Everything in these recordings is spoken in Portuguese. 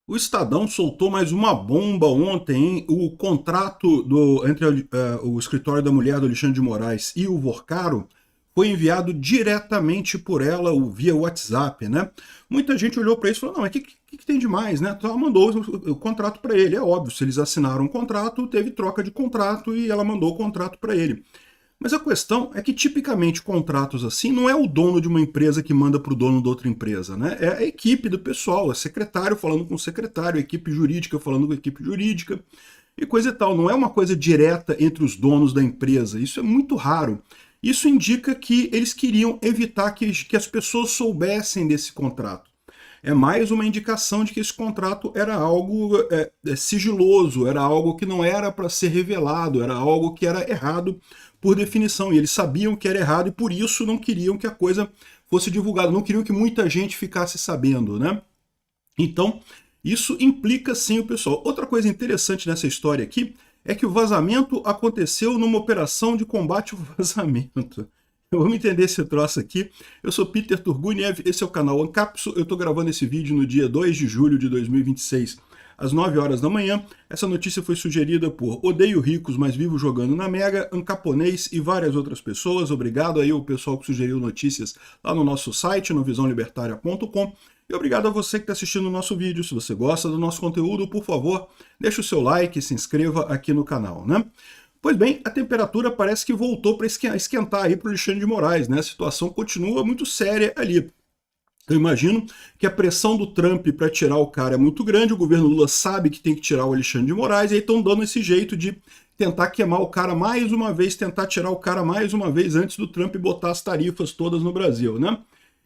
O Estadão soltou mais uma bomba ontem, hein? O contrato entre o escritório da mulher do Alexandre de Moraes e o Vorcaro foi enviado diretamente por ela via WhatsApp, né? Muita gente olhou para isso e falou, não, mas o que tem de mais, né? Então ela mandou o contrato para ele, é óbvio, se eles assinaram um contrato, teve troca de contrato e ela mandou o contrato para ele. Mas a questão é que, tipicamente, contratos assim não é o dono de uma empresa que manda para o dono de outra empresa, né? É a equipe do pessoal, é secretário falando com o secretário, equipe jurídica falando com a equipe jurídica e coisa e tal. Não é uma coisa direta entre os donos da empresa. Isso é muito raro. Isso indica que eles queriam evitar que as pessoas soubessem desse contrato. É mais uma indicação de que esse contrato era algo sigiloso, era algo que não era para ser revelado, era algo que era errado por definição. E eles sabiam que era errado e por isso não queriam que a coisa fosse divulgada, não queriam que muita gente ficasse sabendo, né? Então, isso implica sim o pessoal. Outra coisa interessante nessa história aqui é que o vazamento aconteceu numa operação de combate ao vazamento. Vamos entender esse troço aqui. Eu sou Peter Turguniev, esse é o canal Ancapsu. Eu estou gravando esse vídeo no dia 2 de julho de 2026, às 9 horas da manhã. Essa notícia foi sugerida por Odeio Ricos, mas Vivo Jogando na Mega, Ancaponês e várias outras pessoas. Obrigado aí ao pessoal que sugeriu notícias lá no nosso site, no visãolibertaria.com. E obrigado a você que está assistindo o nosso vídeo. Se você gosta do nosso conteúdo, por favor, deixe o seu like e se inscreva aqui no canal, né? Pois bem, a temperatura parece que voltou para esquentar aí para o Alexandre de Moraes, né? A situação continua muito séria ali. Eu imagino que a pressão do Trump para tirar o cara é muito grande, o governo Lula sabe que tem que tirar o Alexandre de Moraes, e aí estão dando esse jeito de tentar queimar o cara mais uma vez, tentar tirar o cara mais uma vez antes do Trump botar as tarifas todas no Brasil, né?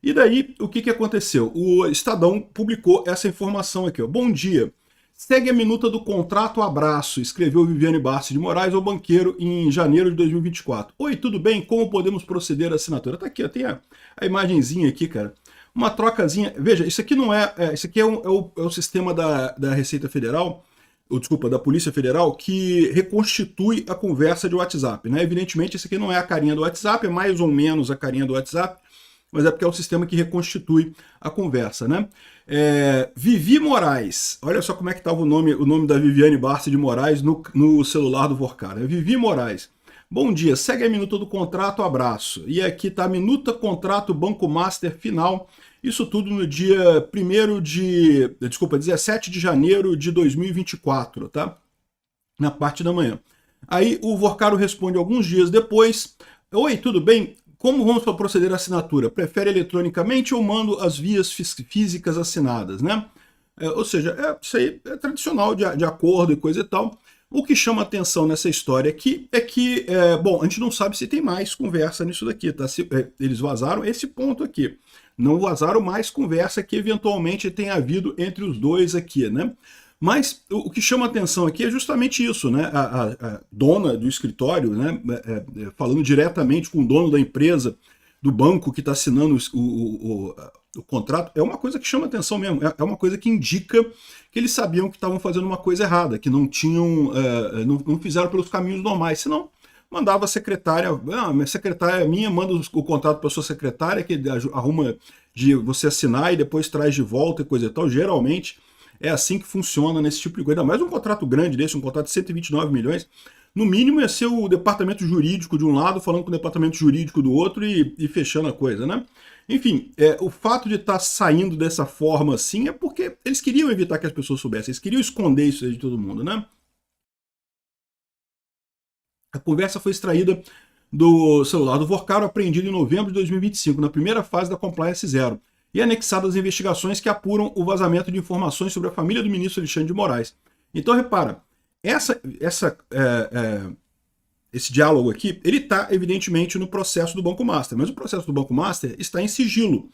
E daí, o que aconteceu? O Estadão publicou essa informação aqui, ó. Bom dia. Segue a minuta do contrato, abraço, escreveu Viviane Barsi de Moraes ao banqueiro em janeiro de 2024. Oi, tudo bem? Como podemos proceder à assinatura? Tá aqui, ó, tem a imagenzinha aqui, cara. Uma trocazinha. Veja, isso aqui não é. Isso aqui é o sistema da Receita Federal, ou desculpa, da Polícia Federal, que reconstitui a conversa de WhatsApp, né? Evidentemente, isso aqui não é a carinha do WhatsApp, é mais ou menos a carinha do WhatsApp, mas é porque é o sistema que reconstitui a conversa, né? Vivi Moraes, olha só como é que estava o nome da Viviane Barsi de Moraes no celular do Vorcaro. Vivi Moraes. Bom dia, segue a minuta do contrato, abraço. E aqui está a minuta, contrato, Banco Master final. Isso tudo no dia 17 de janeiro de 2024, tá? Na parte da manhã. Aí o Vorcaro responde alguns dias depois. Oi, tudo bem? Como vamos proceder à assinatura? Prefere eletronicamente ou mando as vias físicas assinadas, né? Ou seja, isso aí é tradicional de acordo e coisa e tal. O que chama atenção nessa história aqui é que, bom, a gente não sabe se tem mais conversa nisso daqui, tá? Eles vazaram esse ponto aqui. Não vazaram mais conversa que eventualmente tenha havido entre os dois aqui, né? Mas o que chama atenção aqui é justamente isso, né? A dona do escritório, né? Falando diretamente com o dono da empresa, do banco que está assinando o contrato, é uma coisa que chama atenção mesmo. É uma coisa que indica que eles sabiam que estavam fazendo uma coisa errada, que não tinham, não fizeram pelos caminhos normais, senão mandava a secretária, minha secretária minha, manda o contrato para sua secretária, que arruma de você assinar e depois traz de volta e coisa e tal. Geralmente é assim que funciona nesse tipo de coisa. Ainda mais um contrato grande desse, um contrato de 129 milhões. No mínimo ia ser o departamento jurídico de um lado falando com o departamento jurídico do outro e fechando a coisa, né? Enfim, o fato de estar saindo dessa forma assim é porque eles queriam evitar que as pessoas soubessem, eles queriam esconder isso de todo mundo, né? A conversa foi extraída do celular do Vorcaro, apreendido em novembro de 2025, na primeira fase da Compliance Zero, e anexado às investigações que apuram o vazamento de informações sobre a família do ministro Alexandre de Moraes. Então, repara, esse diálogo aqui, ele está, evidentemente, no processo do Banco Master, mas o processo do Banco Master está em sigilo.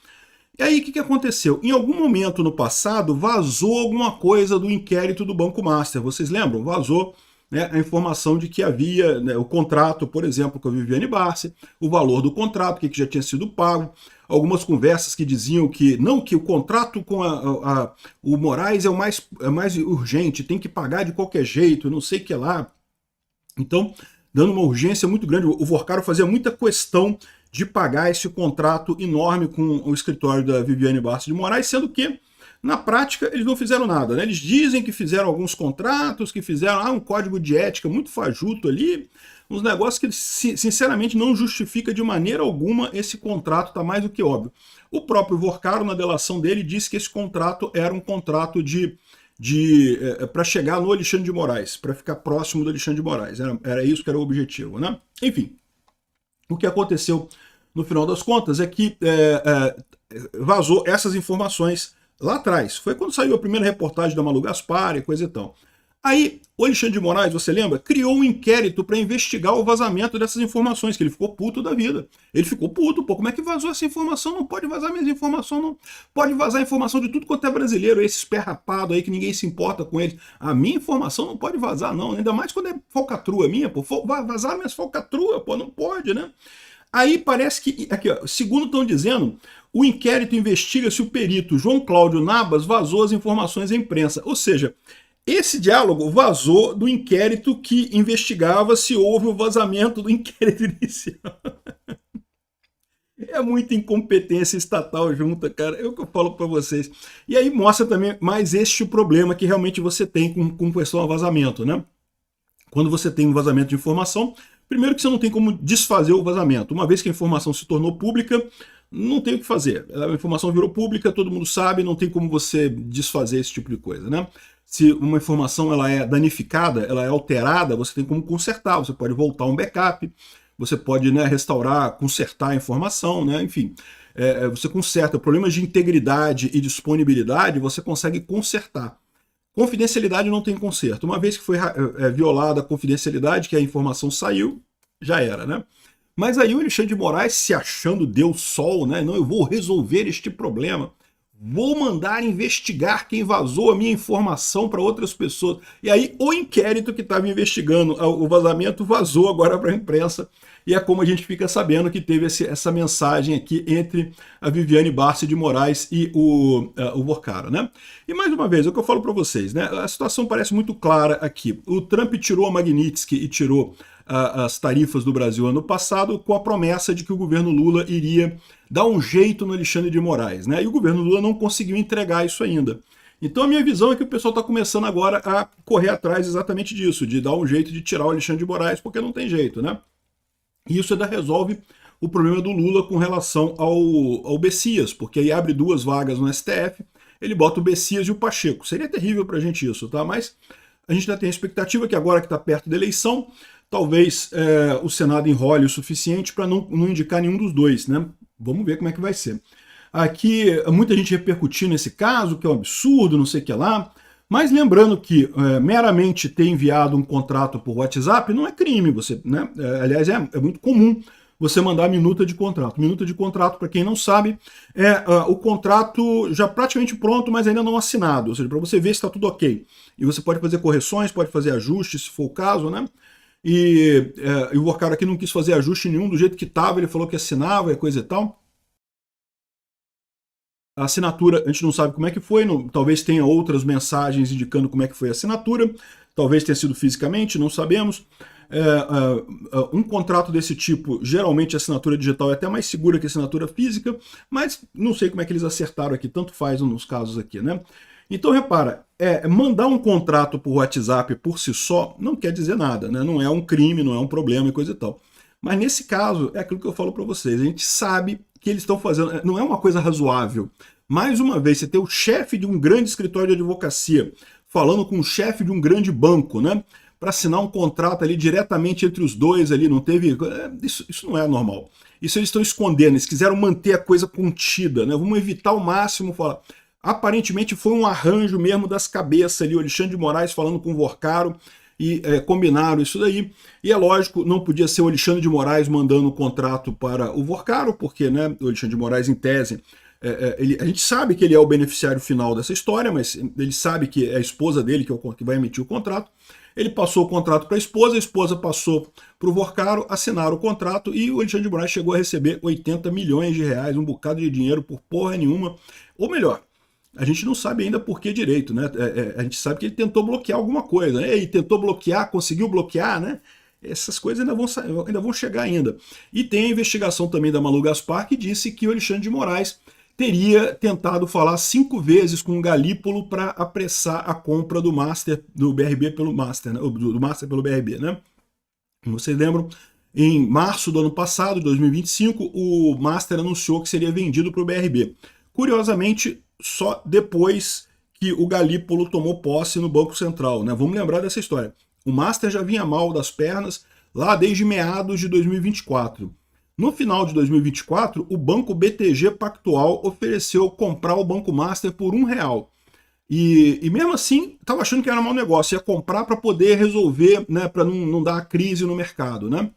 E aí, o que aconteceu? Em algum momento no passado, vazou alguma coisa do inquérito do Banco Master. Vocês lembram? Vazou, né, a informação de que havia, né, o contrato, por exemplo, com a Viviane Barsi, o valor do contrato, que já tinha sido pago, algumas conversas que diziam que não, que o contrato com o Moraes é mais urgente, tem que pagar de qualquer jeito, não sei o que lá. Então, dando uma urgência muito grande, o Vorcaro fazia muita questão de pagar esse contrato enorme com o escritório da Viviane Barsi de Moraes, sendo que Na prática, eles não fizeram nada, né? Eles dizem que fizeram alguns contratos, que fizeram um código de ética muito fajuto ali, uns negócios que, sinceramente, não justifica de maneira alguma esse contrato, tá mais do que óbvio. O próprio Vorcaro, na delação dele, disse que esse contrato era um contrato para chegar no Alexandre de Moraes, para ficar próximo do Alexandre de Moraes. Era isso que era o objetivo, né? Enfim, o que aconteceu no final das contas é que vazou essas informações lá atrás. Foi quando saiu a primeira reportagem da Malu Gaspar e coisa e tal. Aí, o Alexandre de Moraes, você lembra, criou um inquérito para investigar o vazamento dessas informações, que ele ficou puto da vida. Ele ficou puto, pô, como é que vazou essa informação? Não pode vazar minhas informações, não. Pode vazar informação de tudo quanto é brasileiro, esses pé rapado aí que ninguém se importa com eles. A minha informação não pode vazar, não. Ainda mais quando é falcatrua minha, pô. Vazar minhas falcatruas, pô, não pode, né? Aí parece que, aqui, ó, segundo estão dizendo, o inquérito investiga se o perito João Cláudio Nabas vazou as informações à imprensa. Ou seja, esse diálogo vazou do inquérito que investigava se houve o vazamento do inquérito inicial. É muita incompetência estatal junta, cara. É o que eu falo para vocês. E aí mostra também mais este problema que realmente você tem com questão a vazamento, né? Quando você tem um vazamento de informação, primeiro que você não tem como desfazer o vazamento. Uma vez que a informação se tornou pública, não tem o que fazer. A informação virou pública, todo mundo sabe, não tem como você desfazer esse tipo de coisa, né? Se uma informação ela é danificada, ela é alterada, você tem como consertar, você pode voltar um backup, você pode, né, restaurar, consertar a informação, né? Enfim, você conserta. Problemas de integridade e disponibilidade você consegue consertar. Confidencialidade não tem conserto. Uma vez que foi violada a confidencialidade, que a informação saiu, já era, né? Mas aí o Alexandre de Moraes, se achando Deus Sol, né? Não, eu vou resolver este problema. Vou mandar investigar quem vazou a minha informação para outras pessoas. E aí o inquérito que estava investigando o vazamento vazou agora para a imprensa. E é como a gente fica sabendo que teve essa mensagem aqui entre a Viviane Barça de Moraes e o Vorcaro, né? E mais uma vez, é o que eu falo para vocês, né? A situação parece muito clara aqui. O Trump tirou a Magnitsky e tirou as tarifas do Brasil ano passado com a promessa de que o governo Lula iria dar um jeito no Alexandre de Moraes, né? E o governo Lula não conseguiu entregar isso ainda. Então a minha visão é que o pessoal está começando agora a correr atrás exatamente disso, de dar um jeito de tirar o Alexandre de Moraes, porque não tem jeito, né? E isso ainda resolve o problema do Lula com relação ao Bessias, porque aí abre 2 vagas no STF, ele bota o Bessias e o Pacheco. Seria terrível para a gente isso, tá? Mas a gente ainda tem a expectativa que agora que está perto da eleição, talvez o Senado enrole o suficiente para não indicar nenhum dos dois, né? Vamos ver como é que vai ser. Aqui, muita gente repercutindo nesse caso, que é um absurdo, não sei o que lá, mas lembrando que meramente ter enviado um contrato por WhatsApp não é crime, você, né? Aliás, é muito comum você mandar minuta de contrato. Minuta de contrato, para quem não sabe, é o contrato já praticamente pronto, mas ainda não assinado, ou seja, para você ver se está tudo ok. E você pode fazer correções, pode fazer ajustes, se for o caso, né? E o Vorcaro aqui não quis fazer ajuste nenhum, do jeito que estava, ele falou que assinava e coisa e tal. A assinatura, a gente não sabe como é que foi, talvez tenha outras mensagens indicando como é que foi a assinatura, talvez tenha sido fisicamente, não sabemos. Um contrato desse tipo, geralmente a assinatura digital é até mais segura que a assinatura física, mas não sei como é que eles acertaram aqui, tanto faz nos casos aqui, né? Então, repara, mandar um contrato por WhatsApp por si só não quer dizer nada, né? Não é um crime, não é um problema e coisa e tal. Mas nesse caso, é aquilo que eu falo para vocês, a gente sabe que eles estão fazendo, não é uma coisa razoável. Mais uma vez, você ter o chefe de um grande escritório de advocacia falando com o chefe de um grande banco, né? Para assinar um contrato ali diretamente entre os dois ali, não teve... Isso não é normal. Isso eles estão escondendo, eles quiseram manter a coisa contida, né? Vamos evitar ao máximo falar... Aparentemente foi um arranjo mesmo das cabeças ali, o Alexandre de Moraes falando com o Vorcaro e combinaram isso daí. E é lógico, não podia ser o Alexandre de Moraes mandando o contrato para o Vorcaro, porque, né, o Alexandre de Moraes, em tese, a gente sabe que ele é o beneficiário final dessa história, mas ele sabe que é a esposa dele que vai emitir o contrato. Ele passou o contrato para a esposa passou para o Vorcaro, assinaram o contrato e o Alexandre de Moraes chegou a receber 80 milhões de reais, um bocado de dinheiro por porra nenhuma. Ou melhor, a gente não sabe ainda por que direito, né? A gente sabe que ele tentou bloquear alguma coisa, né? E tentou bloquear, conseguiu bloquear, né? Essas coisas ainda vão chegar ainda. E tem a investigação também da Malu Gaspar, que disse que o Alexandre de Moraes teria tentado falar 5 vezes com o Galípolo para apressar a compra do Master, do BRB pelo Master, né? do Master pelo BRB, né? Vocês lembram? Em março do ano passado, 2025, o Master anunciou que seria vendido para o BRB. Curiosamente, só depois que o Galípolo tomou posse no Banco Central, né? Vamos lembrar dessa história. O Master já vinha mal das pernas lá desde meados de 2024. No final de 2024, o banco BTG Pactual ofereceu comprar o Banco Master por R$1. E mesmo assim, estava achando que era um mau negócio, ia comprar para poder resolver, né, para não dar crise no mercado, né?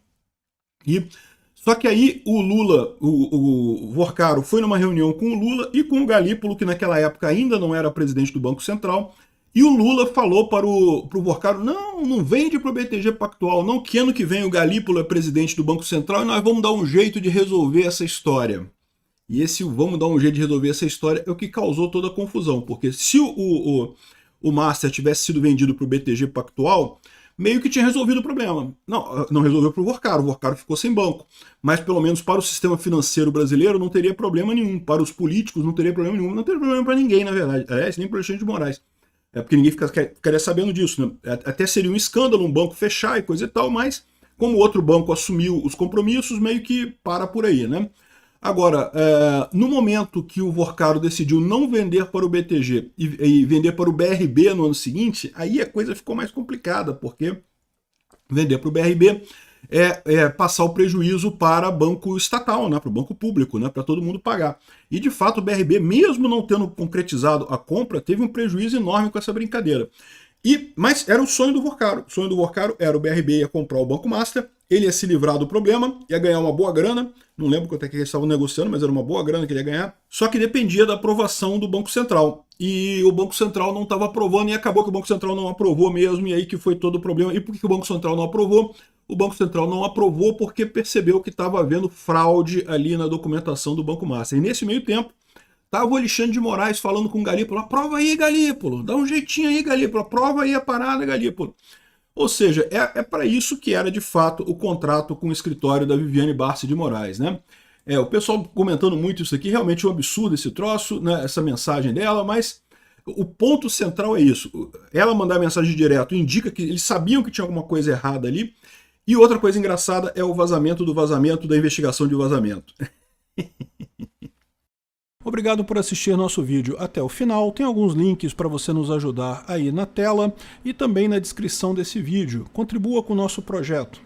Só que aí o Lula, o Vorcaro foi numa reunião com o Lula e com o Galípolo, que naquela época ainda não era presidente do Banco Central, e o Lula falou para o Vorcaro, não vende para o BTG Pactual, não, que ano que vem o Galípolo é presidente do Banco Central e nós vamos dar um jeito de resolver essa história. E esse vamos dar um jeito de resolver essa história é o que causou toda a confusão, porque se o Master tivesse sido vendido para o BTG Pactual, meio que tinha resolvido o problema. Não resolveu para o Vorcaro ficou sem banco. Mas pelo menos para o sistema financeiro brasileiro não teria problema nenhum. Para os políticos não teria problema nenhum. Não teria problema para ninguém, na verdade. Aliás, nem para o Alexandre de Moraes. É porque ninguém ficaria sabendo disso, né? Até seria um escândalo um banco fechar e coisa e tal, mas como o outro banco assumiu os compromissos, meio que para por aí, né? Agora, no momento que o Vorcaro decidiu não vender para o BTG e vender para o BRB no ano seguinte, aí a coisa ficou mais complicada, porque vender para o BRB é passar o prejuízo para banco estatal, né, para o banco público, né, para todo mundo pagar. E de fato o BRB, mesmo não tendo concretizado a compra, teve um prejuízo enorme com essa brincadeira. Mas era o sonho do Vorcaro. O sonho do Vorcaro era o BRB ia comprar o Banco Master, ele ia se livrar do problema, ia ganhar uma boa grana, não lembro quanto é que eles estavam negociando, mas era uma boa grana que ele ia ganhar, só que dependia da aprovação do Banco Central. E o Banco Central não estava aprovando, e acabou que o Banco Central não aprovou mesmo, e aí que foi todo o problema. E por que o Banco Central não aprovou? O Banco Central não aprovou porque percebeu que estava havendo fraude ali na documentação do Banco Master. E nesse meio tempo, estava o Alexandre de Moraes falando com o Galípolo, aprova aí, Galípolo, dá um jeitinho aí, Galípolo, aprova aí a parada, Galípolo. Ou seja, é para isso que era de fato o contrato com o escritório da Viviane Barça de Moraes, né? O pessoal comentando muito isso aqui, realmente é um absurdo esse troço, né, essa mensagem dela, mas o ponto central é isso. Ela mandar mensagem direto indica que eles sabiam que tinha alguma coisa errada ali, e outra coisa engraçada é o vazamento do vazamento da investigação de vazamento. Obrigado por assistir nosso vídeo até o final. Tem alguns links para você nos ajudar aí na tela e também na descrição desse vídeo. Contribua com o nosso projeto.